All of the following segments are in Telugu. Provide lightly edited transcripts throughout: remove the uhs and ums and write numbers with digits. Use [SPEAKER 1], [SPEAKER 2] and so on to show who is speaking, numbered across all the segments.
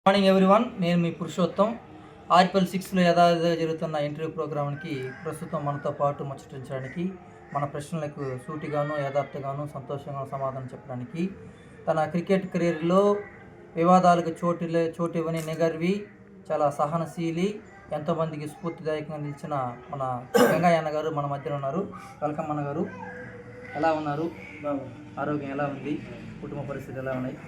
[SPEAKER 1] మార్నింగ్ ఎవ్రీవన్, నేను మీ పురుషోత్తం. ఆర్పిఎల్ 6లో యథావిధిగా జరుగుతున్న ఇంటర్వ్యూ ప్రోగ్రామ్కి ప్రస్తుతం మనతో పాటు ముచ్చటించడానికి, మన ప్రశ్నలకు సూటిగాను యథార్థగాను సంతోషంగా సమాధానం చెప్పడానికి, తన క్రికెట్ కెరీర్లో వివాదాలకు చోటివ్వని నిగర్వి, చాలా సహనశీలి, ఎంతోమందికి స్ఫూర్తిదాయకంగా నిలిచిన మన గంగయ్య అన్న గారు మన మధ్యలో ఉన్నారు. వెల్కమ్ అన్న గారు. ఎలా ఉన్నారు? ఆరోగ్యం ఎలా ఉంది? కుటుంబ పరిస్థితి ఎలా ఉన్నాయి?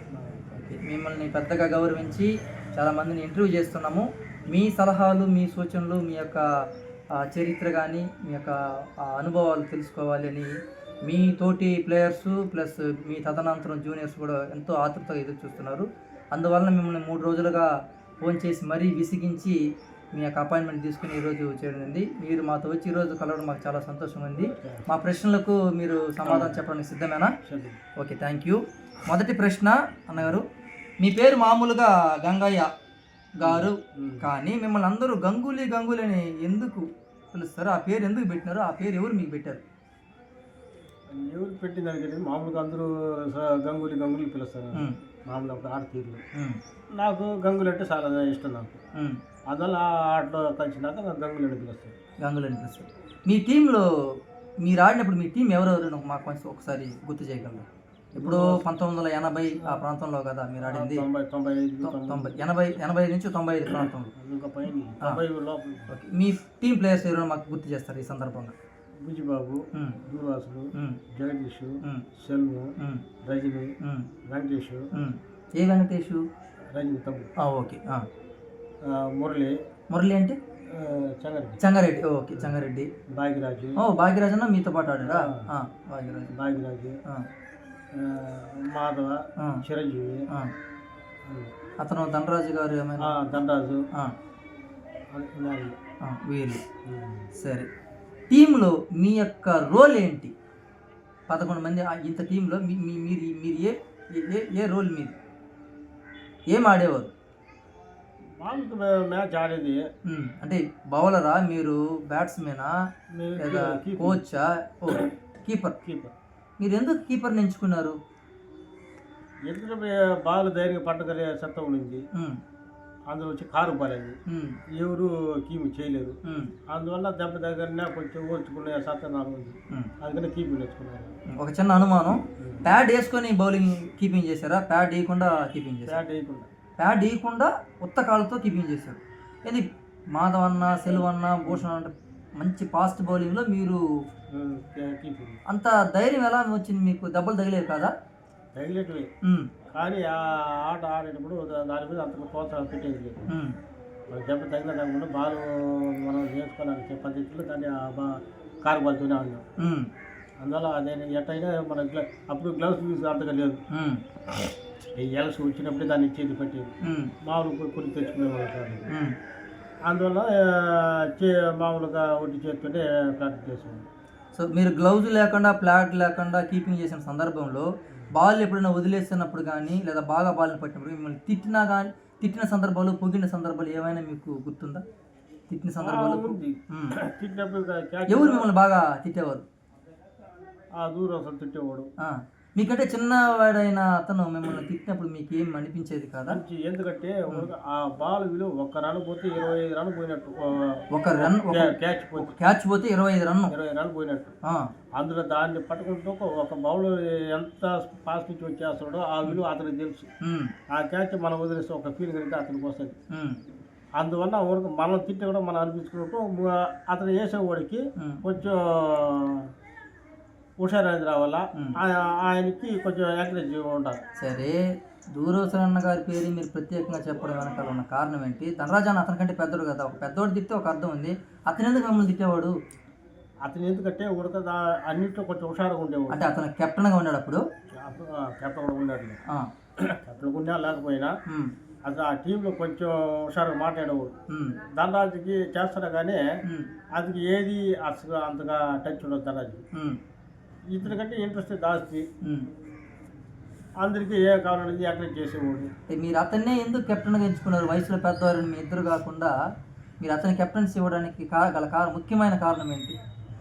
[SPEAKER 1] మిమ్మల్ని పెద్దగా గౌరవించి చాలామందిని ఇంటర్వ్యూ చేస్తున్నాము. మీ సలహాలు, మీ సూచనలు, మీ యొక్క చరిత్ర కానీ, మీ యొక్క అనుభవాలు తెలుసుకోవాలి అని మీ తోటి ప్లేయర్సు ప్లస్ మీ తదనంతరం జూనియర్స్ కూడా ఎంతో ఆతృతగా ఎదురు చూస్తున్నారు. అందువలన మిమ్మల్ని 3 రోజులుగా ఫోన్ చేసి మరీ విసిగించి మీ యొక్క అపాయింట్మెంట్ తీసుకుని ఈరోజు చేయడం. మీరు మాతో వచ్చి ఈరోజు కలవడం మాకు చాలా సంతోషంగా ఉంది. మా ప్రశ్నలకు మీరు సమాధానం చెప్పడానికి సిద్ధమేనా? Okay, thank you. మొదటి ప్రశ్న అన్నగారు, మీ పేరు మామూలుగా గంగయ్య గారు, కానీ మిమ్మల్ని అందరూ గంగూలీ అని ఎందుకు పిలుస్తారు? ఆ పేరు ఎందుకు పెట్టినారు? ఆ పేరు ఎవరు మీకు పెట్టారు?
[SPEAKER 2] ఎవరు పెట్టిందని మామూలుగా అందరూ గంగూలీ పిలుస్తారు. మామూలుగా ఆట తీరులో నాకు గంగులు అంటే చాలా ఇష్టం. నాకు అందువల్ల ఆటలో కలిసినాక నాకు గంగులు అని పిలుస్తారు.
[SPEAKER 1] మీ టీంలో మీరు ఆడినప్పుడు మీ టీం ఎవరెవరు మాకు కొంచెం ఒకసారి గుర్తు చేయగలరు? ఇప్పుడు 1980 ఆ ప్రాంతంలో కదా మీరు ఆడింది? 80 నుంచి 95 ప్రాంతంలో. ఓకే, మీ టీం ప్లేయర్స్ ఎవరైనా మాకు గుర్తు చేస్తారు ఈ సందర్భంగా?
[SPEAKER 2] బుజ్జిబాబు, దూర్వాసులు, జగదీష్, సెల్వ, రజని, వెంకటేష్.
[SPEAKER 1] ఏ వెంకటేష్?
[SPEAKER 2] రజని తమ్ముడు.
[SPEAKER 1] ఓకే.
[SPEAKER 2] మురళి
[SPEAKER 1] అంటే చంగారెడ్డి. ఓకే, చంగారెడ్డి.
[SPEAKER 2] భాగ్యరాజు.
[SPEAKER 1] భాగ్యరాజు అన్న మీతో పాటు ఆడారా?
[SPEAKER 2] భాగ్యరాజు, మాధవ, చిరంజీవి.
[SPEAKER 1] అతను ధనరాజు గారు ఏమైనా?
[SPEAKER 2] ధనరాజు
[SPEAKER 1] వీళ్ళు. సరే, టీంలో మీ యొక్క రోల్ ఏంటి? 11 మంది ఇంత టీంలో మీరు ఏ రోల్ మీది? ఏం ఆడేవారు?
[SPEAKER 2] మ్యాచ్ ఆడేది
[SPEAKER 1] అంటే బౌలరా మీరు? బ్యాట్స్మెనా లేదా కోచా? కీపర్. మీరు ఎందుకు కీపర్ని ఎంచుకున్నారు?
[SPEAKER 2] ఎందుకంటే బాల్ ధైర్యంగా పట్టగలిగే సత్తా ఉండింది. అందులో వచ్చి కారు బాలేదు, ఎవరు కీపు చేయలేరు. అందువల్ల దెబ్బ దగ్గర కొంచెం ఓర్చుకునే సత్తా నాకు ఉంది. అందుకని కీపింగ్ నేర్చుకున్నారు.
[SPEAKER 1] ఒక చిన్న అనుమానం, ప్యాడ్ వేసుకొని బౌలింగ్ కీపింగ్ చేశారా? ప్యాడ్ వేయకుండా కీపింగ్ చేశారు? ప్యాడ్ వేయకుండా ఉత్త కాళ్ళతో కీపింగ్ చేశారు. ఇది మాధవన్న, సెల్వన్న, భూషణ్ అంటే మంచి ఫాస్ట్ బౌలింగ్లో మీరు అంత ధైర్యం ఎలా వచ్చింది మీకు? దెబ్బలు తగిలేవు కాదా?
[SPEAKER 2] తగిలేటివి, కానీ ఆ ఆట ఆడేటప్పుడు దాని మీద అంత ప్రోత్సాహం పెట్టేది లేదు. మన దెబ్బ తగిన కాకుండా బాల్ మనం నేర్చుకోవాలని పద్ధతిలో దాన్ని కారు బాల్తోనే ఆడినాం. అందువల్ల అదే ఎట్టయినా మన అప్పుడు గ్లౌస్ యూజ్ అంతగా లేదు. ఈ ఎలస్ వచ్చినప్పుడే దాన్ని చేతి పట్టేది. మామూలు కొన్ని తెచ్చుకునేవాళ్ళు కాదు. అందువల్ల మామూలుగా ఒడ్డు చేతితోనే ప్రాక్టీస్ చేసాము.
[SPEAKER 1] సో మీరు గ్లౌజ్ లేకుండా, ప్లాడ్ లేకుండా కీపింగ్ చేసిన సందర్భంలో బాల్ ఎప్పుడైనా వదిలేస్తున్నప్పుడు కానీ, లేదా బాగా బాల్ని పట్టినప్పుడు మిమ్మల్ని తిట్టిన సందర్భాలు, పొగిన సందర్భాలు ఏమైనా మీకు గుర్తుందా? తిట్టిన సందర్భాలు ఎవరు మిమ్మల్ని బాగా తిట్టేవారు?
[SPEAKER 2] దూరం అసలు తిట్టేవాడు.
[SPEAKER 1] మీకంటే చిన్నవాడైన అతను మిమ్మల్ని తిట్టినప్పుడు మీకు ఏం అనిపించేది కదా?
[SPEAKER 2] ఎందుకంటే ఆ బాల్ విలువ 1 రన్ పోతే 25 రన్ పోయినట్టు.
[SPEAKER 1] క్యాచ్ పోతే 25
[SPEAKER 2] రన్ పోయినట్టు. అందులో దాన్ని పట్టుకుంటూ ఒక బౌలర్ ఎంత పాస్ నుంచి వచ్చేస్తాడో ఆ విలువ అతనికి తెలుసు. ఆ క్యాచ్ మనం వదిలేస్తే ఒక ఫీలింగ్ అయితే అతనికి వస్తుంది. అందువల్ల ఊరికి మనం తిట్టి కూడా మనం అనిపించుకున్నట్టు అతను వేసేవాడికి కొంచెం హుషారైంది రావాలా, ఆయనకి కొంచెం ఎంకరేజ్ ఉండాలి.
[SPEAKER 1] సరే, దూరవసరన్న గారి పేరు మీరు ప్రత్యేకంగా చెప్పడం వెనకాల ఉన్న కారణం ఏంటి? ధనరాజు అన్న అతనికంటే పెద్దోడు కదా, ఒక పెద్దోడు తిట్టే ఒక అర్థం ఉంది. అతను ఎందుకు మిమ్మల్ని తిట్టేవాడు?
[SPEAKER 2] అతను ఎందుకంటే అన్నింటిలో కొంచెం హుషారుగా ఉండేవాడు.
[SPEAKER 1] అంటే అతను కెప్టెన్గా ఉన్నాడు అప్పుడు?
[SPEAKER 2] కెప్టెన్ కూడా ఉన్నాడు. కెప్టెన్ ఉన్నా లేకపోయినా అసలు ఆ టీంలో కొంచెం హుషారుగా మాట్లాడేవాడు. ధనరాజుకి చేస్తాడు కానీ అది ఏది అసలు అంతగా టచ్ ఉండదు ధనరాజుకి. ఇతని కంటే ఇంట్రెస్ట్ జాస్తి, అందరికీ ఏ కావాలనేది ఎంకరేజ్ చేసేవాడు.
[SPEAKER 1] మీరు అతన్నే ఎందుకు కెప్టెన్గా ఎంచుకున్నారు? వయసులో పెద్దవారు మీ ఇద్దరు కాకుండా మీరు అతని కెప్టెన్సీ ఇవ్వడానికి గల ముఖ్యమైన కారణం ఏంటి?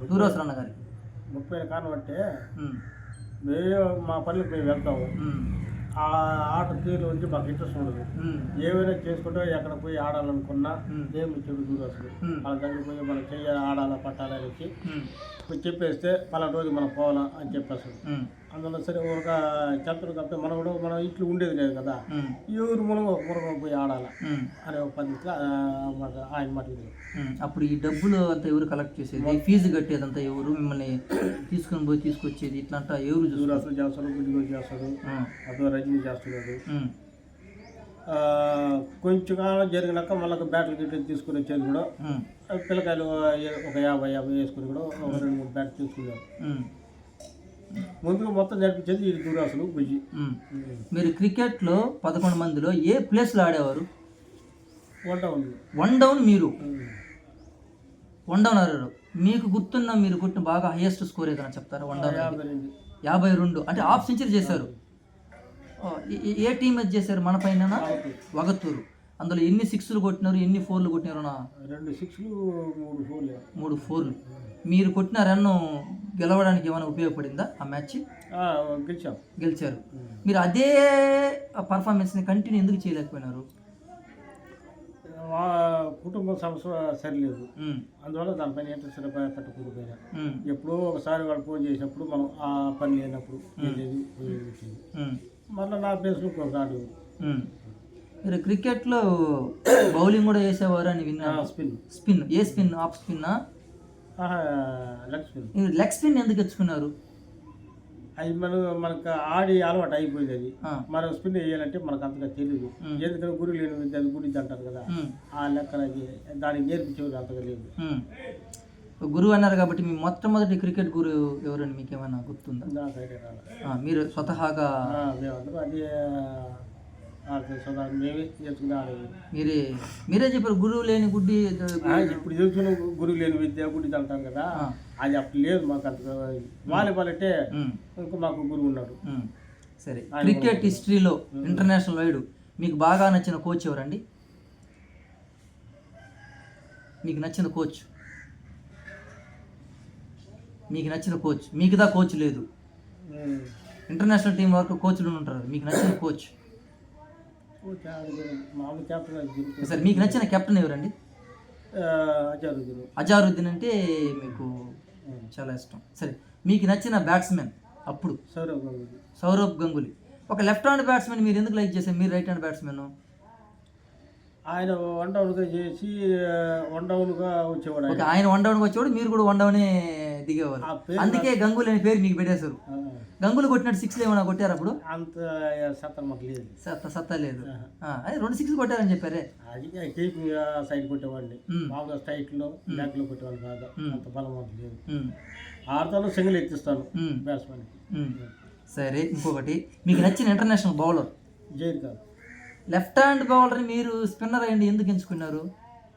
[SPEAKER 1] దూరవసరన్న గారికి
[SPEAKER 2] ముఖ్యమైన కారణం అంటే మేము మా పనులకు మేము వెళ్తాము. ఆ ఆట తీరు వచ్చి మాకు ఇంట్రెస్ట్ ఉండదు. ఏమైనా చేసుకుంటే ఎక్కడ పోయి ఆడాలనుకున్నా ఏమి చెడు దూరం అసలు వాళ్ళ దగ్గర పోయి మనం చెయ్యాలి ఆడాలా పట్టాలి అనేసి చెప్పేస్తే పలానా రోజు మనం పోవాలా అని చెప్పేస్తాడు. అందులో సరే ఒక చెప్తారు కాబట్టి మనం కూడా మన ఇంట్లో ఉండేది లేదు కదా, ఎవరు మూలంగా ఒక మూలంగా పోయి ఆడాలా అనే ఒక పద్ధతిలో ఆయన మాట.
[SPEAKER 1] అప్పుడు ఈ డబ్బులు అంతా ఎవరు కలెక్ట్ చేసేది, ఫీజు కట్టేదంతా ఎవరు, మిమ్మల్ని తీసుకొని పోయి తీసుకొచ్చేది ఇట్లా అంతా ఎవరు
[SPEAKER 2] అసలు చేస్తాడు, గుడ్డి చేస్తాడు, అదో రజనీ చేస్తున్నాడు. కొంచెం కాలం జరిగినాక మళ్ళీ బ్యాట్లు గిట్లు తీసుకుని వచ్చేది కూడా పిల్లకాయలు ఒక 50 వేసుకుని కూడా ఒక 2-3 బ్యాట్లు తీసుకున్నారు. ముందుగా మొత్తం జరిపించేది ఈ దూరాసులు బుజ్జి.
[SPEAKER 1] మీరు క్రికెట్లో 11 మందిలో ఏ ప్లేస్లో ఆడేవారు?
[SPEAKER 2] 1 డౌన్.
[SPEAKER 1] 1 డౌన్ మీరు 1 డౌన్ ఆడారు. మీకు గుర్తున్న మీరు కొట్టిన బాగా హైయెస్ట్ స్కోర్ ఏదైనా చెప్తారా? 1 డౌన్ 52 అంటే హాఫ్ సెంచరీ చేశారు. ఏ టీం అది చేశారు? మన పైన వగత్తూరు. అందులో ఎన్ని 6లు కొట్టినారు, ఎన్ని 4లు కొట్టినారు?
[SPEAKER 2] 2 6లు
[SPEAKER 1] 3 4లు. మీరు కొట్టిన రన్ గెలవడానికి ఏమైనా ఉపయోగపడిందా ఆ మ్యాచ్? గెలిచారు. మీరు అదే పర్ఫార్మెన్స్ని కంటిన్యూ ఎందుకు చేయలేకపోయినారు?
[SPEAKER 2] కుటుంబ సమస్య సరిలేదు, అందువల్ల దానిపైన ఇంట్రెస్ట్ పెట్టకపోయినా. ఎప్పుడో ఒకసారి వాళ్ళు ఫోన్ చేసినప్పుడు మనం ఆ పని లేనప్పుడు మళ్ళీ నా ప్లేస్లో ఒకసారి.
[SPEAKER 1] మీరు క్రికెట్లో బౌలింగ్ కూడా వేసేవారు అని విన్నాను. స్పిన్ ఏ స్పిన్? ఆఫ్ స్పిన్నా? లెగ్ స్పిన్ ఎందుకు తెచ్చుకున్నారు?
[SPEAKER 2] అది మనకు ఆడి అలవాటు అయిపోయింది. అది మనం స్పిన్ వేయాలంటే మనకు అంతగా తెలియదు. ఎందుకంటే గురి లేని విద్య అది గురించి అంటారు కదా, ఆ లెక్కన దానికి నేర్పించేది అంతగా లేదు.
[SPEAKER 1] గురువు అన్నారు కాబట్టి మీ మొట్టమొదటి క్రికెట్ గురువు ఎవరని మీకు ఏమైనా గుర్తుందా? మీరు స్వతహాగా మీరే చెప్పారు గురువు లేని గుడ్డి.
[SPEAKER 2] ఇప్పుడు తెలుసుకున్న గురువు లేని విద్య గుడ్డి అంటాం కదా, అది అప్పుడు లేదు మాకు. అంత వాలీబాల్ అంటే ఇంకా మాకు గురువు ఉన్నాడు.
[SPEAKER 1] సరే, క్రికెట్ హిస్టరీలో ఇంటర్నేషనల్ వైడ్ మీకు బాగా నచ్చిన కోచ్ ఎవరండి? మీకు నచ్చిన కోచ్ మీకుదా కోచ్ లేదు, ఇంటర్నేషనల్ టీం వరకు కోచ్లు ఉంటారు. మీకు నచ్చిన కోచ్? సరే, మీకు నచ్చిన కెప్టెన్ ఎవరండి? అజారుద్దీన్ అంటే మీకు చాలా ఇష్టం. సరే, మీకు నచ్చిన బ్యాట్స్మెన్ అప్పుడు? సౌరవ్ గంగూలీ. ఒక లెఫ్ట్ హ్యాండ్ బ్యాట్స్మెన్ మీరు ఎందుకు లైక్ చేశారు? మీరు రైట్ హ్యాండ్ బ్యాట్స్మెన్.
[SPEAKER 2] ఆయన 1 డౌన్గా చేసి 1 డౌన్గా వచ్చేవాడు.
[SPEAKER 1] ఆయన 1 డౌన్గా వచ్చేవాడు, మీరు కూడా 1 డౌనే దిగేవారు. అందుకే గంగూలీ అనే పేరు మీకు పెట్టేశారు. గంగూలీ కొట్టినట్టు 6లు ఏమైనా కొట్టారు అప్పుడు?
[SPEAKER 2] అంత
[SPEAKER 1] సత్తా లేదు. అదే 2 6లు కొట్టారని చెప్పారే.
[SPEAKER 2] అది కీపింగ్ సైడ్ కొట్టేవాడిని, మామూలుగా స్ట్రైట్లో బ్యాక్లో కొట్టేవాడిని కాదు, అంత బలం అంత లేదు. ఆడతాను సింగిల్ ఎత్తిస్తాను బ్యాట్స్మెన్కి.
[SPEAKER 1] సరే, ఇంకొకటి మీకు నచ్చిన international bowler?
[SPEAKER 2] Zaheer Khan.
[SPEAKER 1] Left hand bowler మీరు స్పిన్నర్ అయ్యండి ఎందుకు ఎంచుకున్నారు?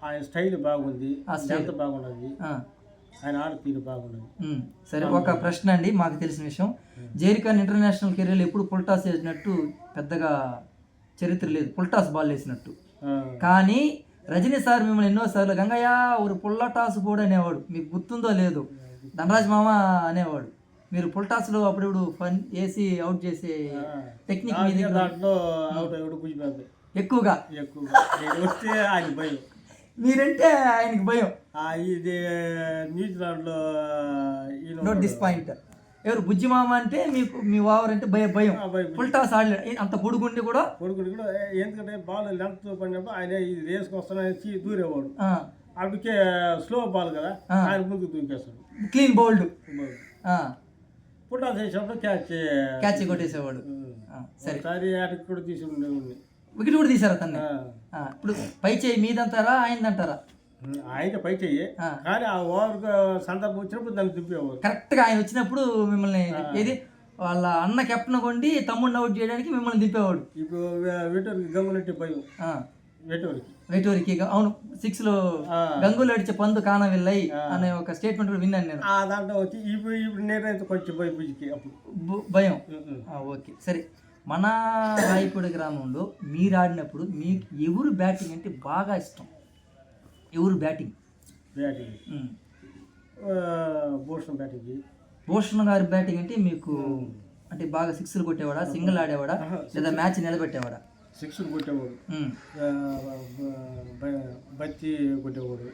[SPEAKER 2] ఆయన స్టైల్ బాగుంది, స్ట్రెంత్ బాగున్నది, ఆయన ఆడ తీరు బాగున్నది.
[SPEAKER 1] సరే, ఒక ప్రశ్న అండి, మాకు తెలిసిన విషయం. జైర్ ఖాన్ ఇంటర్నేషనల్ కెరీర్లో ఎప్పుడు పుల్టాస్ వేసినట్టు పెద్దగా చరిత్ర లేదు, పుల్టాస్ బాల్ వేసినట్టు. కానీ రజనీ సార్ మిమ్మల్ని ఎన్నోసార్లు గంగయ్య ఒక పుల్లటాస్ కూడా అనేవాడు, మీకు గుర్తుందో లేదు? ధనరాజ్ మామ అనేవాడు. మీరు పుల్టాస్లో అప్పుడప్పుడు ఫన్ వేసి అవుట్ చేసే టెక్నిక్ మీద ఎక్కువగా
[SPEAKER 2] వస్తే ఆయన భయం,
[SPEAKER 1] మీరంటే ఆయనకి భయం.
[SPEAKER 2] ఇది న్యూజిలాండ్లో
[SPEAKER 1] నోట్ దిస్ పాయింట్. ఎవరు బుజ్జి మామ అంటే మీకు మీ ఓవర్ అంటే భయం. పుల్టాస్ ఆడలేదు, అంత పొడుగుండి కూడా
[SPEAKER 2] ఎందుకంటే బాల్ లెంత్ పడినప్పుడు ఆయన ఇది రేసుకు వస్తానని దూరేవాడు. అప్పటికే స్లో బాల్ కదా, ఆయన ముందుకు దూకేస్తాడు,
[SPEAKER 1] క్లీన్ బౌల్డ్.
[SPEAKER 2] పుల్టాస్ వేసినప్పుడు
[SPEAKER 1] క్యాచ్ కొట్టేసేవాడు. సరే,
[SPEAKER 2] కూడా తీసి ఉండేవాడిని.
[SPEAKER 1] వికెట్ కూడా తీసారు అతన్ని. ఇప్పుడు పై చేయి మీదంటారా ఆయనదంటారా?
[SPEAKER 2] ఆయన పై చెయ్యి, కానీ ఆ ఓవర్ సందర్భం వచ్చినప్పుడు దాన్ని దింపేవారు.
[SPEAKER 1] కరెక్ట్గా ఆయన వచ్చినప్పుడు మిమ్మల్ని ఏది వాళ్ళ అన్న కెప్టెన్ కొండి తమ్ముడిని అవుట్ చేయడానికి మిమ్మల్ని దింపేవాడు.
[SPEAKER 2] ఇప్పుడు వేటూరికి గంగులెట్టి భయం,
[SPEAKER 1] వేటూరికి అవును 6లో గంగులు అడిచే పందు కానవిల్లై అనే ఒక స్టేట్మెంట్ కూడా విన్నాను నేను.
[SPEAKER 2] దాంట్లో వచ్చి ఇప్పుడు నేనైతే కొంచెం
[SPEAKER 1] భయం. ఓకే, సరే. మన రాయపూడి గ్రామంలో మీరు ఆడినప్పుడు మీకు ఎవరు బ్యాటింగ్ అంటే బాగా ఇష్టం? ఎవరు బ్యాటింగ్?
[SPEAKER 2] భూషణ్ గారి బ్యాటింగ్
[SPEAKER 1] అంటే మీకు అంటే బాగా సిక్స్లు కొట్టేవాడా, సింగిల్ ఆడేవాడా, లేదా మ్యాచ్ నిలబెట్టేవాడా?
[SPEAKER 2] సిక్స్లు కొట్టేవాడు, బత్తి కొట్టేవాడు,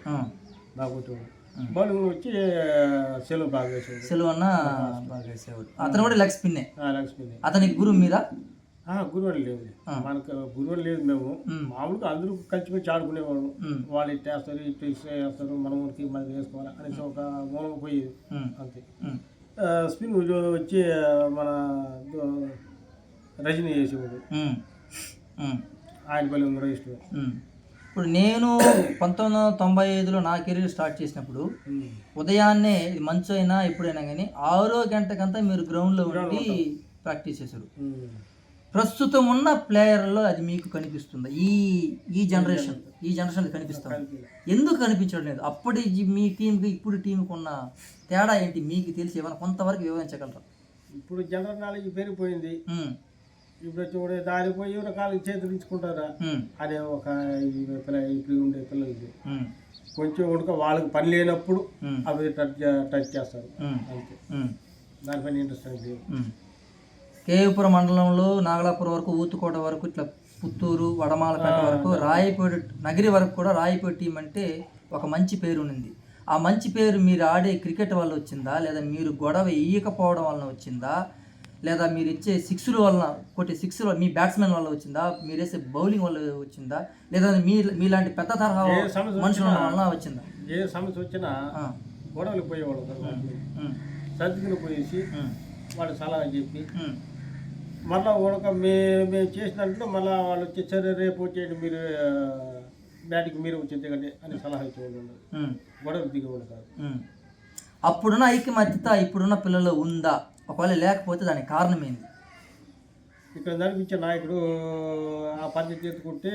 [SPEAKER 2] బాగా కొట్టేవాడు. బౌలింగ్ వచ్చి సెలవు బాగా వేసేవాడు.
[SPEAKER 1] సెలవు అన్న బాగా వేసేవాడు. అతను కూడా లెగ్ స్పిన్నే.
[SPEAKER 2] Leg spin.
[SPEAKER 1] అతనికి గురువు మీద
[SPEAKER 2] గురువులు లేదు, మనకు గురువులు లేదు. మేము మామూలుగా అందరూ కలిసిపోయి ఆడుకునేవాడు. వాళ్ళు ఇటు వేస్తారు, ఇటు వేస్తారు, మన ఊరికి మనకి వేసుకోవాలి అనేసి ఒక మూలం పోయేది అంతే. స్పిన్ వచ్చి మన రజనీ చేసేవాడు, ఆయన బౌలింగ్ కూడా ఇష్టం.
[SPEAKER 1] ఇప్పుడు నేను 1995లో నా కెరీర్ స్టార్ట్ చేసినప్పుడు ఉదయాన్నే మంచు అయినా ఎప్పుడైనా కానీ 6 గంటకంతా మీరు గ్రౌండ్లో ఉండి ప్రాక్టీస్ చేశారు. ప్రస్తుతం ఉన్న ప్లేయర్లో అది మీకు కనిపిస్తుంది? ఈ జనరేషన్ కనిపిస్తుంది. ఎందుకు కనిపించడం లేదు? అప్పటి మీ టీంకి ఇప్పుడు టీంకి ఉన్న తేడా ఏంటి మీకు తెలిసి ఏమైనా కొంతవరకు వివరించగలరా?
[SPEAKER 2] ఇప్పుడు జనరల్ నాలెడ్జ్ పెరిగిపోయింది. ఇప్పుడు చూడే దారిపోయి రకాల చేతులు ఇచ్చుకుంటారా అనే ఒక ఇప్పుడు ఉండే పిల్లలకి కొంచెం ఉడక వాళ్ళకి పని లేనప్పుడు అవి టచ్ చేస్తారు అంతే. దానిపైన ఇంట్రెస్ట్ అనేది.
[SPEAKER 1] కేవీపురం మండలంలో నాగలాపురం వరకు, ఊతుకోట వరకు, ఇట్లా పుత్తూరు, వడమాలపేట వరకు, రాయపేట నగిరి వరకు కూడా రాయపేట టీం అంటే ఒక మంచి పేరు ఉంది. ఆ మంచి పేరు మీరు ఆడే క్రికెట్ వల్ల వచ్చిందా, లేదా మీరు గొడవ వేయకపోవడం వలన వచ్చిందా, లేదా మీరు ఇచ్చే సిక్స్ల వలన, కొట్టే సిక్స్ల మీ బ్యాట్స్మెన్ వల్ల వచ్చిందా, మీరు వేసే బౌలింగ్ వల్ల వచ్చిందా, లేదా మీలాంటి పెద్ద తరహా మనుషుల వలన వచ్చిందా?
[SPEAKER 2] ఏ సమస్య వచ్చినా గొడవలు పోయేవాళ్ళు, సర్దుకుని పోయేసి వాళ్ళు సలహా చెప్పి మళ్ళీ ఉడక మేము చేసినట్లు మళ్ళీ వాళ్ళు వచ్చి సరే రేపు వచ్చేయండి, మీరు బ్యాటింగ్ మీరు వచ్చేది కండి అని సలహా ఇచ్చేవాళ్ళు, గొడవలు దిగేవాళ్ళు కాదు.
[SPEAKER 1] అప్పుడున్న ఐక్యమత్యత ఇప్పుడున్న పిల్లలు ఉందా? ఒకవేళ లేకపోతే దానికి కారణం ఏంది?
[SPEAKER 2] ఇక్కడ నడిపించే నాయకుడు ఆ పద్ధతి ఎత్తుకుంటే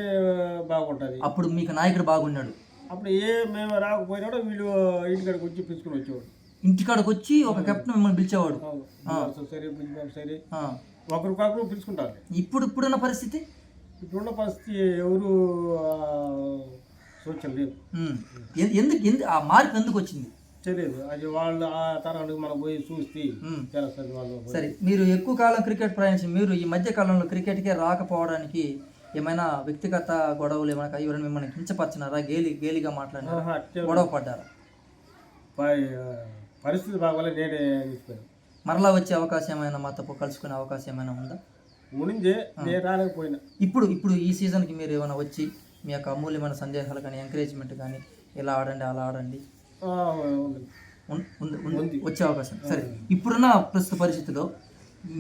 [SPEAKER 2] బాగుంటుంది.
[SPEAKER 1] అప్పుడు మీకు నాయకుడు బాగున్నాడు.
[SPEAKER 2] అప్పుడు మేము రాకపోయినా వీళ్ళు ఇంటికాడికి వచ్చి పిలుచుకుని వచ్చేవాడు.
[SPEAKER 1] ఇంటికాడికి వచ్చి ఒక కెప్టెన్ మిమ్మల్ని పిలిచేవాడు.
[SPEAKER 2] సరే సరే ఒకరికొకరు పిలుచుకుంటారు.
[SPEAKER 1] ఇప్పుడున్న పరిస్థితి
[SPEAKER 2] ఎవరు సూచన లేదు.
[SPEAKER 1] ఎందుకు ఆ మార్పు ఎందుకు వచ్చింది
[SPEAKER 2] తెలియదు. అది వాళ్ళు ఆ తరానికి మనం పోయి చూస్తే తెలుస్తుంది వాళ్ళు.
[SPEAKER 1] సరే, మీరు ఎక్కువ కాలం క్రికెట్ ప్రయాణించి మీరు ఈ మధ్య కాలంలో క్రికెట్కే రాకపోవడానికి ఏమైనా వ్యక్తిగత గొడవలు ఏమైనా ఎవరైనా మిమ్మల్ని కించపరిచినారా, గేలిగా మాట్లాడినారా, గొడవ పడ్డారా?
[SPEAKER 2] పరిస్థితి బాగోలే, నేనే నిలిచిపోయాను.
[SPEAKER 1] మరలా వచ్చే అవకాశం ఏమైనా, మాతో కలుసుకునే అవకాశం ఏమైనా ఉందా?
[SPEAKER 2] ముందే నేను రాలేకపోయినా.
[SPEAKER 1] ఇప్పుడు ఈ సీజన్కి మీరు ఏమైనా వచ్చి మీ యొక్క అమూల్యమైన సందేహాలు కానీ, ఎంకరేజ్మెంట్ కానీ, ఇలా ఆడండి అలా ఆడండి వచ్చే అవకాశం? సరే, ఇప్పుడున్న ప్రస్తుత పరిస్థితిలో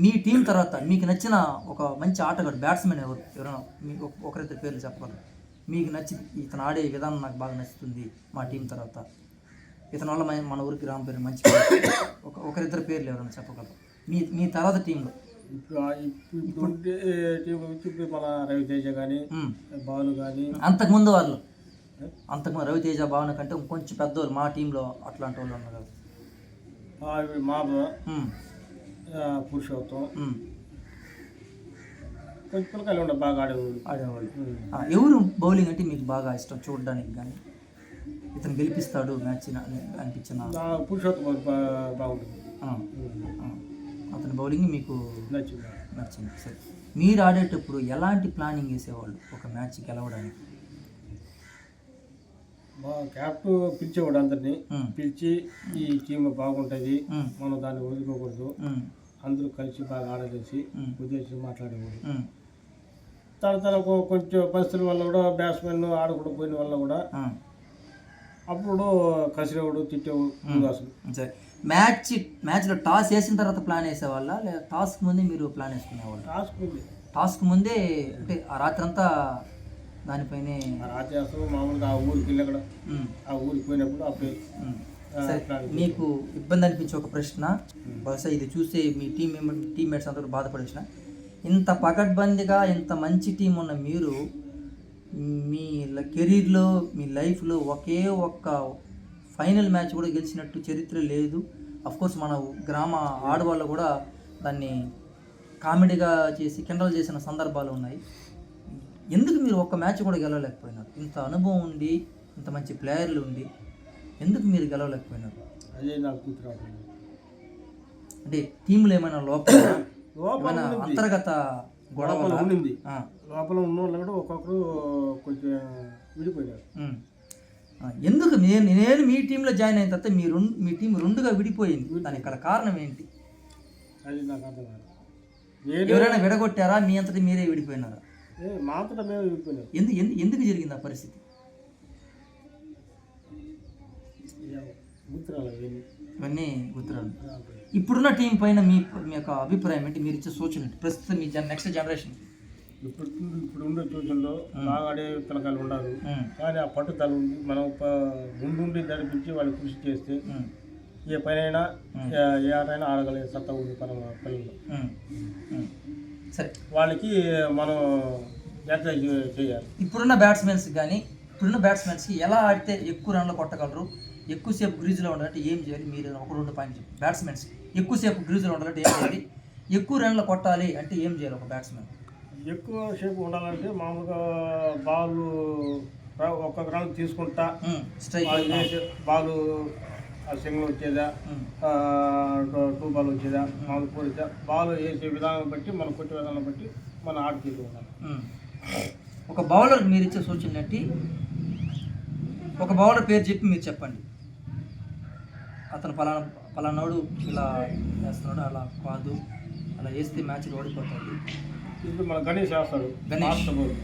[SPEAKER 1] మీ టీం తర్వాత మీకు నచ్చిన ఒక మంచి ఆటగాడు, బ్యాట్స్మెన్ ఎవరైనా మీకు ఒకరిద్దరు పేర్లు చెప్పగలరు? మీకు నచ్చి ఇతను ఆడే విధానం నాకు బాగా నచ్చుతుంది మా టీం తర్వాత, ఇతని వల్ల మన ఊరికి గ్రామం పేరు మంచి ఒకరిద్దరు పేర్లు ఎవరైనా చెప్పగలరు మీ తర్వాత టీంలో?
[SPEAKER 2] ఇప్పుడు మన రవితేజ కానీ, బాలు కానీ,
[SPEAKER 1] అంతకుముందు రవితేజ, భావన కంటే కొంచెం పెద్దవాళ్ళు మా టీంలో అట్లాంటి వాళ్ళు ఉన్నారు కదా.
[SPEAKER 2] మాధవ, పురుషోత్తం, కొంచెం పిల్లకాయలు ఉండే బాగా ఆడేవాళ్ళు.
[SPEAKER 1] ఎవరు బౌలింగ్ అంటే మీకు బాగా ఇష్టం చూడడానికి కానీ, ఇతను గెలిపిస్తాడు మ్యాచ్ అనిపించిన?
[SPEAKER 2] పురుషోత్తం బాగుంటుంది,
[SPEAKER 1] అతని బౌలింగ్ మీకు నచ్చింది. సరే, మీరు ఆడేటప్పుడు ఎలాంటి ప్లానింగ్ వేసేవాళ్ళు ఒక మ్యాచ్ గెలవడానికి?
[SPEAKER 2] క్యాప్టెన్ పిలిచేవాడు, అందరినీ పిలిచి ఈ టీం బాగుంటుంది, మనం దాన్ని వదులుకోకూడదు, అందరూ కలిసి బాగా ఆడలేసి ఉద్దేశం మాట్లాడేవాడు. తర్వాత కొంచెం పరిస్థితుల వల్ల కూడా బ్యాట్స్మెన్ ఆడకుండా పోయిన వల్ల కూడా అప్పుడు కసిరేవాడు, తిట్టేవాడు.
[SPEAKER 1] అసలు మ్యాచ్లో టాస్ వేసిన తర్వాత ప్లాన్ వేసేవాళ్ళ, లేదా టాస్క్ ముందే మీరు ప్లాన్ వేసుకునేవాళ్ళు? టాస్క్ ముందే అంటే ఆ రాత్రంతా దానిపైనే
[SPEAKER 2] మామూలుగా ఆ ఊరికి వెళ్ళి అక్కడ ఆ ఊరికి పోయినప్పుడు అప్పుడు.
[SPEAKER 1] మీకు ఇబ్బంది అనిపించే ఒక ప్రశ్న, బహుశా ఇది చూస్తే మీ టీమ్మేట్స్ అందరూ బాధపడేసిన, ఇంత పకడ్బందీగా ఇంత మంచి టీం ఉన్న మీరు మీ కెరీర్లో మీ లైఫ్లో ఒకే ఒక్క ఫైనల్ మ్యాచ్ కూడా గెలిచినట్టు చరిత్ర లేదు. అఫ్కోర్స్ మన గ్రామ ఆడవాళ్ళు కూడా దాన్ని కామెడీగా చేసి కిండల్ చేసిన సందర్భాలు ఉన్నాయి. ఎందుకు మీరు ఒక్క మ్యాచ్ కూడా గెలవలేకపోయినారు? ఇంత అనుభవం ఉండి, ఇంత మంచి ప్లేయర్లు ఉండి ఎందుకు మీరు గెలవలేకపోయినారు?
[SPEAKER 2] అదే నాకు
[SPEAKER 1] అంటే టీంలో ఏమైనా లోపల
[SPEAKER 2] లోపల
[SPEAKER 1] ఏమైనా
[SPEAKER 2] ఉండింది.
[SPEAKER 1] అంతర్గత
[SPEAKER 2] లోపల
[SPEAKER 1] గొడవ
[SPEAKER 2] ఉండింది. లోపల ఉన్న వాళ్ళు కూడా ఒక్కొక్కరు కొంచెం విడిపోయారు.
[SPEAKER 1] ఎందుకు నేను మీ టీంలో జాయిన్ అయిన తర్వాత మీ టీం రెండుగా విడిపోయింది, దానికి గల కారణం ఏంటి?
[SPEAKER 2] అది నాకు అర్థం కాదు.
[SPEAKER 1] ఎవరైనా విడగొట్టారా, మీ అంతటి మీరే విడిపోయినారా?
[SPEAKER 2] మాత్రం మేము విడిపోయినాం.
[SPEAKER 1] ఎందుకు జరిగింది ఆ పరిస్థితి? ఇవన్నీ గుర్తురాలు. ఇప్పుడున్న టీం పైన మీ యొక్క అభిప్రాయం ఏంటి? మీరు ఇచ్చే సూచన ఏంటి ప్రస్తుతం మీ నెక్స్ట్ జనరేషన్?
[SPEAKER 2] ఇప్పుడు ఉండే సూచనలో బాగా ఆడే పిల్లకాయలు ఉన్నారు, కానీ ఆ పట్టుదల ఉంది. మనం ముందుండి నడిపించి వాళ్ళు కృషి చేస్తే ఏ పనైనా ఏ ఆటైనా ఆడగలిగే సత్తా ఉంది పిల్లలు.
[SPEAKER 1] సరే,
[SPEAKER 2] వాళ్ళకి మనం ఎంకరేజ్ చేయాలి.
[SPEAKER 1] ఇప్పుడున్న బ్యాట్స్మెన్స్కి ఎలా ఆడితే ఎక్కువ రన్లు కొట్టగలరు, ఎక్కువసేపు గ్రీజులో ఉండాలంటే ఏం చేయాలి? మీరు ఒక 2 పాయింట్లు చెప్పండి. బ్యాట్స్మెన్స్ ఎక్కువసేపు గ్రీజులో ఉండాలంటే ఏం చేయాలి, ఎక్కువ రన్లు కొట్టాలి అంటే ఏం చేయాలి? ఒక బ్యాట్స్మెన్
[SPEAKER 2] ఎక్కువ సేపు ఉండాలంటే మామూలుగా బాల్ ఒక్కొక్క రన్ తీసుకుంటా బాల్ సింగిల్ వచ్చేదా, 2 బాల్ వచ్చేదా, 4 పోయితే బాల్ వేసే విధానం బట్టి మనం కొట్టే విధానం బట్టి మనం ఆట తీసి ఉండాలి.
[SPEAKER 1] ఒక బౌలర్కి మీరు ఇచ్చే సూచనలు ఏంటి? ఒక బౌలర్ పేరు చెప్పి మీరు చెప్పండి. అతను పలానాడు ఇలా వేస్తున్నాడు, అలా కాదు, అలా వేస్తే మ్యాచ్లు ఓడిపోతాడు.
[SPEAKER 2] ఇప్పుడు మన గణేష్ వేస్తాడు,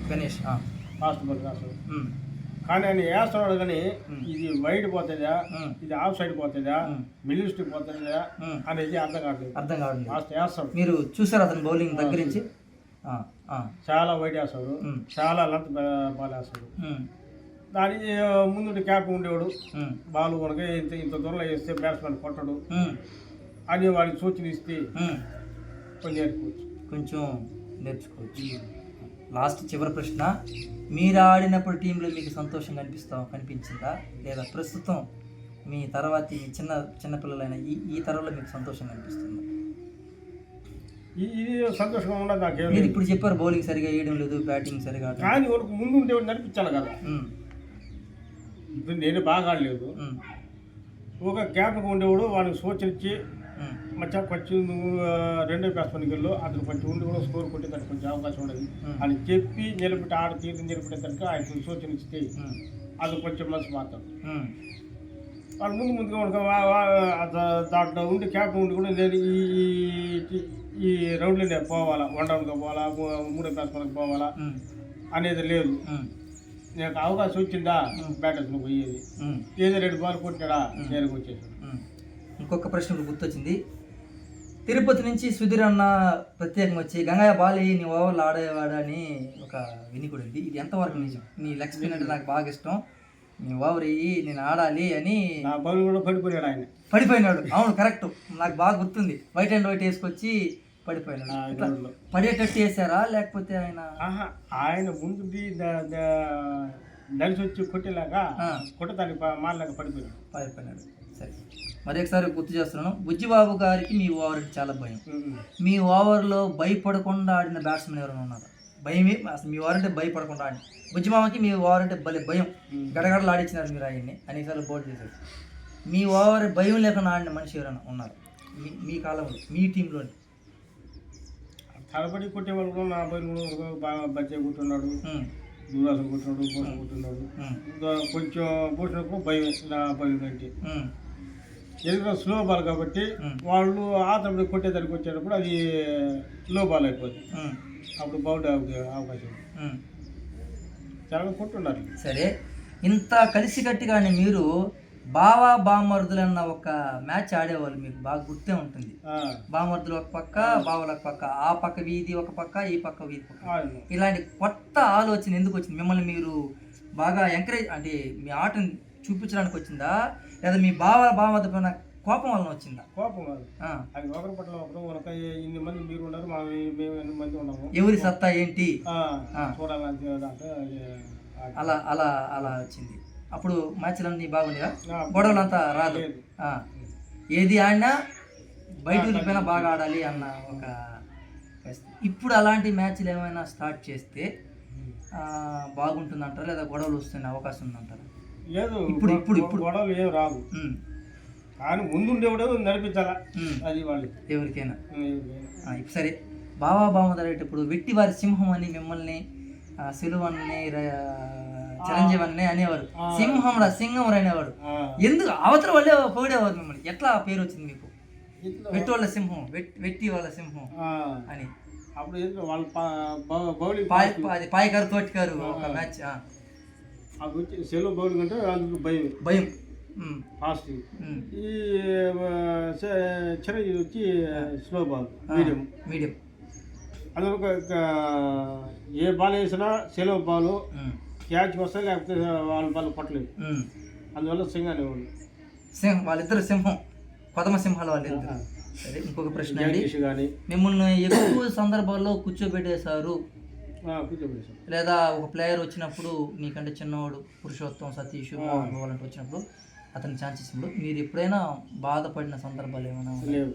[SPEAKER 1] గణేష్
[SPEAKER 2] ఫాస్ట్ బాల్ వేస్తాడు, కానీ ఆయన వేస్తున్నాడు కానీ ఇది వైడ్ పోతుందా, ఇది ఆఫ్ సైడ్ పోతుందా, మిడిల్ స్టిక్ పోతుందా అనేది అర్థం కావట్లేదు. వేస్తాడు.
[SPEAKER 1] మీరు చూసారు అతను బౌలింగ్ దగ్గర నుంచి?
[SPEAKER 2] చాలా వైడ్ వేస్తాడు, చాలా లెంత్ బాల్ వేస్తాడు. దానికి ముందు క్యాప్ ఉండేవాడు, బాల్ కనుక ఇంత దూరంలో వేస్తే బ్యాట్స్మెన్ కొట్టడు అని వాడికి సూచన ఇస్తే కొంచెం నేర్చుకోవచ్చు. లాస్ట్ చివరి ప్రశ్న, మీరు ఆడినప్పుడు టీంలో మీకు సంతోషం కనిపించిందా, లేదా ప్రస్తుతం మీ తర్వాత మీ చిన్నపిల్లలైన ఈ తరంలో మీకు సంతోషం కనిపిస్తుందా? ఇది సంతోషంగా ఉండదు నాకు.
[SPEAKER 1] మీరు ఇప్పుడు చెప్పారు బౌలింగ్ సరిగా వేయడం లేదు, బ్యాటింగ్ సరిగా,
[SPEAKER 2] కానీ ముందు ఉండేవాడు నడిపించాలి కదా. ఇప్పుడు నేను బాగా ఆడలేదు, ఒక గ్యాప్గా ఉండేవాడు వాడికి సూచన ఇచ్చి మధ్య కొంచెం నువ్వు రెండో బ్యాట్స్మెన్కి అతను కొంచెం ఉండి కూడా స్కోర్ కొట్టేదానికి కొంచెం అవకాశం ఉండదు అని చెప్పి నిలబెట్టి ఆడ తీరు నిలబెట్టేదానికి ఆయన సూచన ఇస్తే అది కొంచెం మనసు మాత్రం వాళ్ళు ముందుగా దాంట్లో ఉండి క్యాప్ ఉండి కూడా నేను ఈ రౌండ్లో నేను పోవాలా, 1 రౌండ్గా పోవాలా, 3వ బ్యాట్స్మెన్కి పోవాలా అనేది లేదు. నేను అవకాశం వచ్చిందా బ్యాటర్స్ని పోయేది, ఏదో 2 బాల్ కొట్టాడా నేరుగా వచ్చేసాడు.
[SPEAKER 1] ఇంకొక ప్రశ్న గుర్తొచ్చింది. తిరుపతి నుంచి సుధీర్ అన్న ప్రత్యేకంగా వచ్చి గంగయ్య బాలి నీ ఓవర్లు ఆడేవాడు అని ఒక వినికుడు ఉంది. ఇది ఎంతవరకు నిజం? నీ లెగ్ స్పిన్ అంటే నాకు బాగా ఇష్టం, నీ ఓవర్ అయ్యి నేను ఆడాలి అని
[SPEAKER 2] కూడా పడిపోయాడు. ఆయన
[SPEAKER 1] పడిపోయినాడు. అవును, కరెక్ట్, నాకు బాగా గుర్తుంది. వైట్ అండ్ వైట్ వేసుకొచ్చి పడిపోయినాడు. పడేటట్టు వేసారా లేకపోతే
[SPEAKER 2] ఆయన ముందు నడిచి వచ్చి కొట్టేలాగా కొట్టడానికి మారలాగా పడిపోయినాడు.
[SPEAKER 1] సరే, మరి ఒకసారి గుర్తు చేస్తున్నాను. బుజ్జిబాబు గారికి మీ ఓవర్ అంటే చాలా భయం. మీ ఓవర్లో భయపడకుండా ఆడిన బ్యాట్స్మెన్ ఎవరైనా ఉన్నారా? భయమే అసలు మీ ఓవర్ అంటే భయపడకుండా ఆడి బుజ్జిబాబుకి మీ ఓవర్ అంటే భయం, గడగడలు ఆడించినారు మీరు ఆయన్ని అనేసార్లు బౌల్ చేశారు. మీ ఓవర్ భయం లేకుండా ఆడిన మనిషి ఎవరైనా ఉన్నారు మీ కాలంలో, మీ టీంలోని?
[SPEAKER 2] తలబడి కొట్టేవాళ్ళు కూడా నా బయలు బాగా బచ్చే కూర్చున్నాడు, దూరాసం కూర్చున్నాడు, పోషణ కూర్చున్నాడు. కొంచెం పోషణకు భయం నా భయం కంటే ఎందుకంటే స్లో బాల్ కాబట్టి వాళ్ళు ఆతడి కొట్టేదానికి వచ్చేటప్పుడు అది లో బాల్ అయిపోతుంది, అప్పుడు బౌండ్ అవకాశం చాలా కొట్టున్నారు.
[SPEAKER 1] సరే, ఇంత కలిసికట్టుగానే మీరు బావా బామర్దులన్న ఒక మ్యాచ్ ఆడేవాళ్ళు, మీకు బాగా గుర్తే ఉంటుంది. బామర్దులు ఒక పక్క, బావలు ఒక పక్క, ఆ పక్క వీధి ఒక పక్క, ఈ పక్క వీధి పక్క. ఇలాంటి కొత్త ఆలోచన ఎందుకు వచ్చింది? మిమ్మల్ని మీరు బాగా ఎంకరేజ్ అంటే మీ ఆటను చూపించడానికి వచ్చిందా, లేదా మీ బామర్దు పైన కోపం వలన వచ్చిందా?
[SPEAKER 2] కోపం కాదు, అది ఒకరి పట్ల ఒకరు ఇన్ని మంది మీరు ఉన్నారు, మేము ఎన్ని మంది ఉన్నాము,
[SPEAKER 1] ఎవరి సత్తా ఏంటి
[SPEAKER 2] చూడాలంటే
[SPEAKER 1] అలా అలా అలా వచ్చింది. అప్పుడు మ్యాచ్లన్నీ బాగుండేవా? గొడవలంతా రాదు, ఏది ఆడినా బయట వెళ్ళిపోయినా బాగా ఆడాలి అన్న ఒక. ఇప్పుడు అలాంటి మ్యాచ్లు ఏమైనా స్టార్ట్ చేస్తే బాగుంటుందంటారా, లేదా గొడవలు వస్తున్న అవకాశం ఉందంటారా?
[SPEAKER 2] లేదు,
[SPEAKER 1] ఇప్పుడు ఇప్పుడు ఇప్పుడు
[SPEAKER 2] గొడవలు ఏం రాదు, కానీ ముందుండేవాడు నడిపించాలా, అది వాళ్ళు
[SPEAKER 1] ఎవరికైనా. సరే, బావా బామదరేటప్పుడు వెట్టి వారి సింహం అని మిమ్మల్ని సిలువన్ని చిరంజీవి అన్నీ అనేవారు. సింహం అనేవాడు. ఎందుకు అవతల వాళ్ళే పొగిడేవారు మిమ్మల్ని? ఎట్లా ఆ పేరు వచ్చింది మీకు? వెట్టి వాళ్ళ సింహం, వెట్టి వాళ్ళ సింహం అని.
[SPEAKER 2] అప్పుడు వాళ్ళు
[SPEAKER 1] పాయకారు తోటికారు ఒక మ్యాచ్
[SPEAKER 2] సెలవు బౌలింగ్ అంటే అందుకు భయం ఫాస్ట్. ఈ చిరంజీవి వచ్చి స్లో బాల్ మీడియం. అందులో ఏ బాల్ వేసినా సెలవు బాల్ క్యాచ్ వస్తాయి, లేకపోతే వాళ్ళ బాల్ పట్టలేదు. అందువల్ల సింగ్ అనేవాళ్ళు.
[SPEAKER 1] వాళ్ళిద్దరు సింహం, కొదమ సింహాలు వాళ్ళిద్దరు. సరే, ఇంకొక ప్రశ్న అండి. మిమ్మల్ని ఎక్కువ సందర్భాల్లో కూర్చోబెట్టేశారు లేదా ఒక ప్లేయర్ వచ్చినప్పుడు నీకంటే చిన్నవాడు పురుషోత్తం, సతీష్, మోహన్ వచ్చినప్పుడు అతనికి ఛాన్స్ ఇచ్చినప్పుడు మీరు ఎప్పుడైనా బాధపడిన సందర్భాలు ఏమైనా లేవు?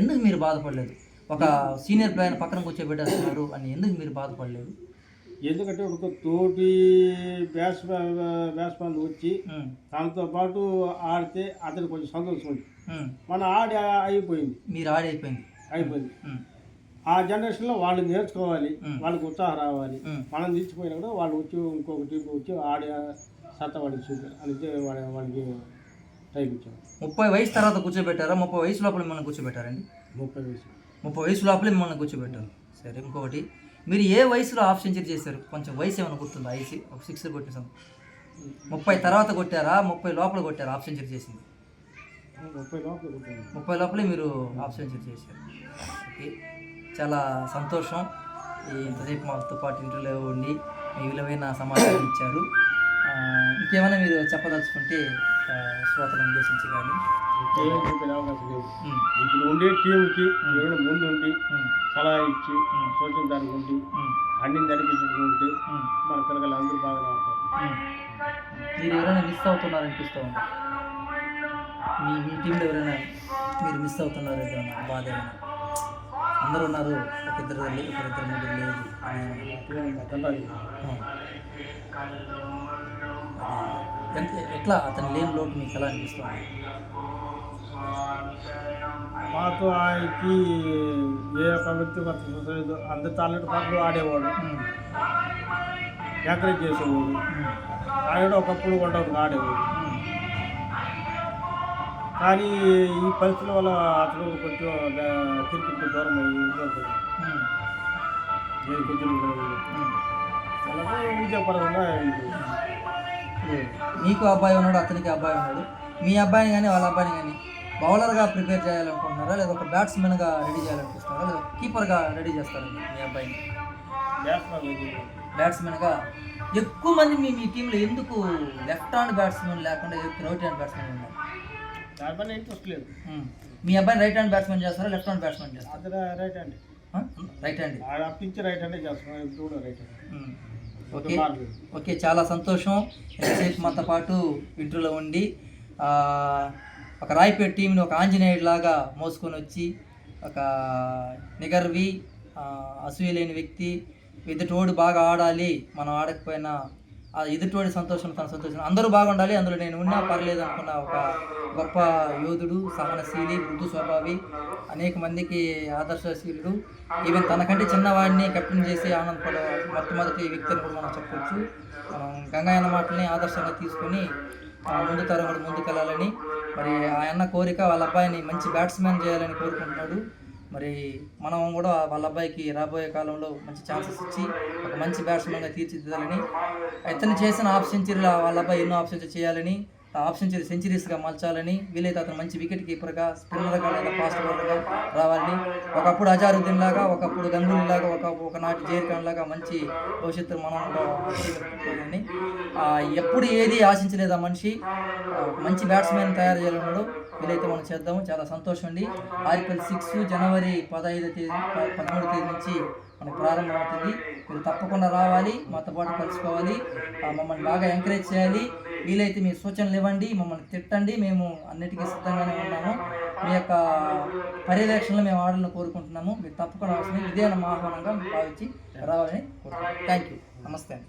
[SPEAKER 1] ఎందుకు మీరు బాధపడలేదు? ఒక సీనియర్ ప్లేయర్ పక్కన కూర్చోబెట్టేస్తున్నారు అని ఎందుకు మీరు బాధపడలేదు?
[SPEAKER 2] ఎందుకంటే ఒక తోటి బ్యాట్స్మెన్ వచ్చి తనతో పాటు ఆడితే అతనికి కొంచెం సంతోషం ఉంది. మన అయిపోయింది,
[SPEAKER 1] మీరు అయిపోయింది.
[SPEAKER 2] ఆ జనరేషన్లో వాళ్ళు నేర్చుకోవాలి, వాళ్ళకి ఉత్సాహం రావాలి. మనం నిలిచిపోయినా కూడా వాళ్ళు వచ్చి ఇంకొక టీం వచ్చి ఆడే సత్తా వాడికి చూపారు అంటే వాళ్ళకి టైం ఇచ్చారు.
[SPEAKER 1] 30 వయసు తర్వాత కూర్చోబెట్టారా? 30 వయసు లోపల మిమ్మల్ని కూర్చోబెట్టారండి? 30 వయసు లోపలే మిమ్మల్ని కూర్చోబెట్టారు. సరే, ఇంకొకటి, మీరు ఏ వయసులో హాఫ్ సెంచరీ చేశారు? కొంచెం వయసు ఏమైనా గుర్తుందా? ఒక 6 కొట్టేసాం. 30 తర్వాత కొట్టారా? 30 లోపల కొట్టారా హాఫ్ సెంచరీ చేసింది? 30 లోపలే మీరు హాఫ్ సెంచరీ చేశారు. ఓకే, చాలా సంతోషం. ఇంతసేపు మాతో పాటు ఇంటర్వ్యూలో ఉండి మీ విలువైన సమాచారం ఇచ్చారు. ఇంకేమైనా మీరు చెప్పదలుచుకుంటే శ్రోతలను ఉద్దేశించి కానీ
[SPEAKER 2] అవకాశం లేదు. ఇప్పుడు ఉండే టీంకి ముందు ఉండి సలహా ఇచ్చి సోచన దానికి ఉండి అన్ని నడిపించుకుంటే మన పిల్లలు అందరూ బాగా ఆడతారు.
[SPEAKER 1] మీరు ఎవరైనా మిస్ అవుతున్నారనిపిస్తూ ఉంది? మీ టీంలో ఎవరైనా మీరు మిస్ అవుతున్నారు? ఏదైనా బాధ ఏమైనా? అందరూ ఉన్నారు, ఒకరిద్దరు ముగ్గురు లేదు. ఎట్లా అతను లేని లోటు మీకు ఎలా అనిపిస్తుంది?
[SPEAKER 2] మాకు ఆయనకి ఏ ఒక్క వ్యక్తిగత అందరి టాలెంట్ పాటలు ఆడేవాడు, ఎంకరేజ్ చేసేవాడు. ఆయన ఒకప్పుడు కొండకు ఆడేవాడు. కానీ ఈ పరిస్థితుల వల్ల అతను కొంచెం క్రికెట్కి దూరం అయ్యి కొంచెం విజయపరంగా.
[SPEAKER 1] మీకు అబ్బాయి ఉన్నాడు, అతనికి అబ్బాయి ఉన్నాడు. మీ అబ్బాయిని కానీ వాళ్ళ అబ్బాయిని కానీ బౌలర్గా ప్రిపేర్ చేయాలనుకుంటున్నారా, లేదా ఒక బ్యాట్స్మెన్గా రెడీ చేయాలనుకుంటున్నారా, లేదా కీపర్గా రెడీ చేస్తారా మీ అబ్బాయిని? బ్యాట్స్మెన్గా. ఎక్కువ మంది మీ టీంలో ఎందుకు లెఫ్ట్ హ్యాండ్ బ్యాట్స్మెన్ లేకుండా రైట్ హ్యాండ్ బ్యాట్స్మెన్ ఉన్నారు?
[SPEAKER 2] దానిపైన ఇంట్రెస్ట్ లేదు.
[SPEAKER 1] మీ అబ్బాయిని రైట్ హ్యాండ్ బ్యాట్స్మెన్ చేస్తారా, లెఫ్ట్ హ్యాండ్ బ్యాట్స్మెన్ చేస్తారా?
[SPEAKER 2] Right hand.
[SPEAKER 1] Right hand.
[SPEAKER 2] అప్పించి రైట్ హ్యాండే చేస్తున్నాం, ఇప్పుడు రైట్ హ్యాండ్.
[SPEAKER 1] ఓకే, చాలా సంతోషం. ఎంతసేపు మనతో పాటు ఇంటర్వ్యూలో ఉండి ఒక రాయపేట టీంని ఒక ఆంజనేయుడు లాగా మోసుకొని వచ్చి ఒక నిగర్వి అసూయ లేని వ్యక్తి, ఎదుటోడు బాగా ఆడాలి, మనం ఆడకపోయినా ఆ ఎదుటోడి సంతోషం తన సంతోషం, అందరూ బాగుండాలి, అందులో నేను ఉన్నా పర్లేదు అనుకున్న ఒక గొప్ప యోధుడు, సహనశీలి, మృదు స్వభావి, అనేక మందికి ఆదర్శశీలుడు. ఈవెన్ తనకంటే చిన్నవాడిని కెప్టెన్ చేసి ఆనందపడే మొట్టమొదటి వ్యక్తిని కూడా మనం చెప్పవచ్చు. మనం గంగాయన మాటల్ని ఆదర్శంగా తీసుకొని ముందు తరం కూడా ముందుకెళ్ళాలని, మరి ఆయన కోరిక వాళ్ళ అబ్బాయిని మంచి బ్యాట్స్మెన్ చేయాలని కోరుకుంటున్నాడు. మరి మనం కూడా వాళ్ళ అబ్బాయికి రాబోయే కాలంలో మంచి ఛాన్సెస్ ఇచ్చి ఒక మంచి బ్యాట్స్మెన్గా తీర్చిదిద్దాలని, అతను చేసిన హాఫ్ సెంచరీలో వాళ్ళ అబ్బాయి ఎన్నో హాఫ్ సెంచరీ చేయాలని, ఆ హాఫ్ సెంచరీస్గా మలచాలని, వీలైతే అతను మంచి వికెట్ కీపర్గా, స్పిన్నర్గా లేదా ఫాస్ట్ బౌలర్గా రావాలని, ఒకప్పుడు అజారుద్దీన్ లాగా, ఒకప్పుడు గంగూలీ లాగా, ఒకనాటి జైర్ ఖాన్ లాగా మంచి భవిష్యత్తు మనం కూడా ఎప్పుడు ఏది ఆశించలేదు ఆ మనిషి. మంచి బ్యాట్స్మెన్ తయారు చేయాలన్నాడు. వీలైతే మనం చేద్దాము. చాలా సంతోషం అండి. IPL 6 జనవరి 13 తేదీ నుంచి మనకు ప్రారంభమవుతుంది. మీరు తప్పకుండా రావాలి, మాతో పాటు కలుసుకోవాలి, మమ్మల్ని బాగా ఎంకరేజ్ చేయాలి. వీలైతే మీ సూచనలు ఇవ్వండి, మమ్మల్ని తిట్టండి, మేము అన్నిటికీ సిద్ధంగానే ఉన్నాము. మీ యొక్క పర్యవేక్షణలో మేము ఆడాలని కోరుకుంటున్నాము. మీరు తప్పకుండా అవసరం, ఇదే మా ఆహ్వానంగా భావించి రావాలని కోరుకుంటున్నాం. Thank you. నమస్తే అండి.